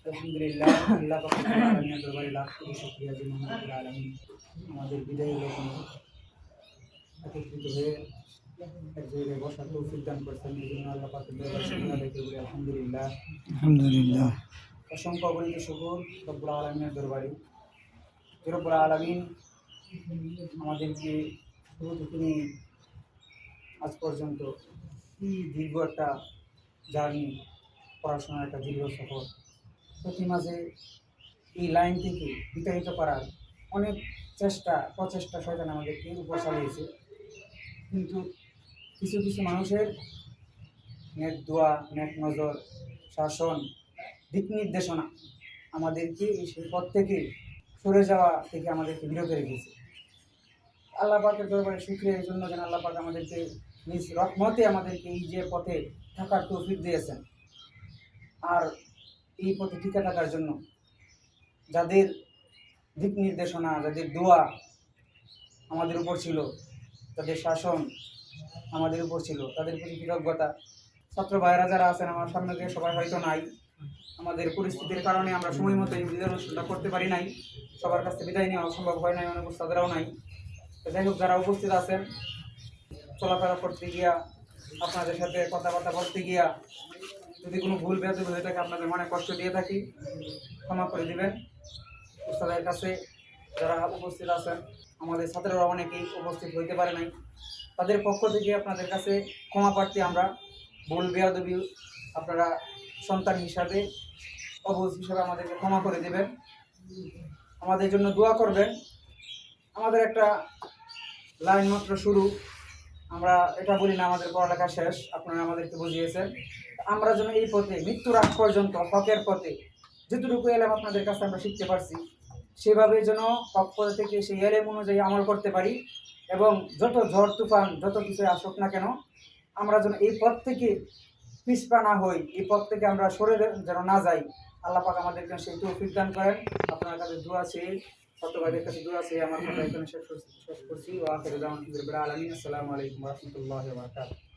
আলহামদুলিল্লাহ, আল্লাহ পাক রব্বুল আলামিনের দরবারে লাখ কোটি শুকরিয়া যে মহান রব্বুল আলামিন আমাদের বিদায়ী লোকনে একত্রিত হয়ে এক জায়গায় বসার তৌফিক দান করছেন। এই জন্য আল্লাহ পাকের দরবারে শুকরিয়া আদায় করি। আলহামদুলিল্লাহ, আলহামদুলিল্লাহ। অসংখ্য অগণিত শুকর রব্বুল আলামিনের দরবারে যে রব্বুল আলামিন আমাদেরকে শুরু থেকে নিয়ে আজ পর্যন্ত এই দীর্ঘ একটা জার্নি, পড়াশোনার একটা দীর্ঘ সফর, প্রতি মাঝে এই লাইন থেকে বিতাড়িত করার অনেক প্রচেষ্টা শয়তান আমাদেরকে উপর চালিয়েছে। কিন্তু কিছু কিছু মানুষের নেক দোয়া, নেক নজর, শাসন, দিক নির্দেশনা আমাদেরকে সেই পথ থেকে সরে যাওয়া থেকে আমাদেরকে বিরত রেখেছে। আল্লাহ পাকের দরবারে শুকরিয়া এই জন্য যেন আল্লাহ পাক আমাদেরকে নিজ রহমতে আমাদেরকে এই যে পথে থাকার তৌফিক দিয়েছেন। আর এই পথে টিকে থাকার জন্য যাদের দিক নির্দেশনা, যাদের দোয়া আমাদের উপর ছিল, যাদের শাসন আমাদের উপর ছিল, তাদের প্রতি কৃতজ্ঞতা। ছাত্র ভাইয়েরা যারা আছেন আমার সামনে দিয়ে সবাই হয়তো নাই, আমাদের পরিস্থিতির কারণে আমরা সময় মতো এই বিদায় অনুষ্ঠানটা করতে পারি নাই, সবার কাছে বিদায় নেওয়া সম্ভব হয় নাই, অনেক উস্তাদেরাও নাই। যাই হোক, যারা উপস্থিত আছেন, চলাফেরা করতে গিয়া, আপনাদের সাথে কথাবার্তা বলতে গিয়া যদি কোনো ভুল বেয়াদবি হয়ে থাকে, আপনাদের মনে কষ্ট দিয়ে থাকি, ক্ষমা করে দিবেন। উস্তাদের কাছে যারা উপস্থিত আছেন, আমাদের ছাত্ররা অনেকেই উপস্থিত হইতে পারে নাই, তাদের পক্ষ থেকে আপনাদের কাছে ক্ষমা প্রার্থী আমরা। ভুল বেয়াদবি আপনারা সন্তান হিসাবে, অবুঝ হিসাবে আমাদেরকে ক্ষমা করে দেবেন, আমাদের জন্য দোয়া করবেন। আমাদের একটা লাইন মাত্র শুরু, আমরা এটা বলি না আমাদের পড়ালেখা শেষ, আপনারা আমাদেরকে বুঝিয়েছেন। আমরা যেন এই পথে মৃত্যুর আগ পর্যন্ত হকের পথে যতটুকু এলেম আপনাদের কাছে আমরা শিখতে পারছি, সেভাবে যেন হক পথ থেকে সেই এলেম অনুযায়ী আমল করতে পারি, এবং যত ঝড় তুফান যত কিছু আসুক না কেন, আমরা যেন এই পথ থেকে পিছপা না হই, এই পথ থেকে আমরা সরে যেন না যাই। আল্লাহ পাক আমাদেরকে সেই তৌফিক দান করেন। আপনার কাছে দোয়া চেয়ে, ছোট ভাইদের কাছে দোয়া চেয়ে আমার কথা এখানে শেষ করছি। ওয়া আখিরু দাওয়ানা আলহামদুলিল্লাহি রাব্বিল আলামিন। আসসালামু আলাইকুম ওয়া রাহমাতুল্লাহি ওয়া বারাকাতুহু।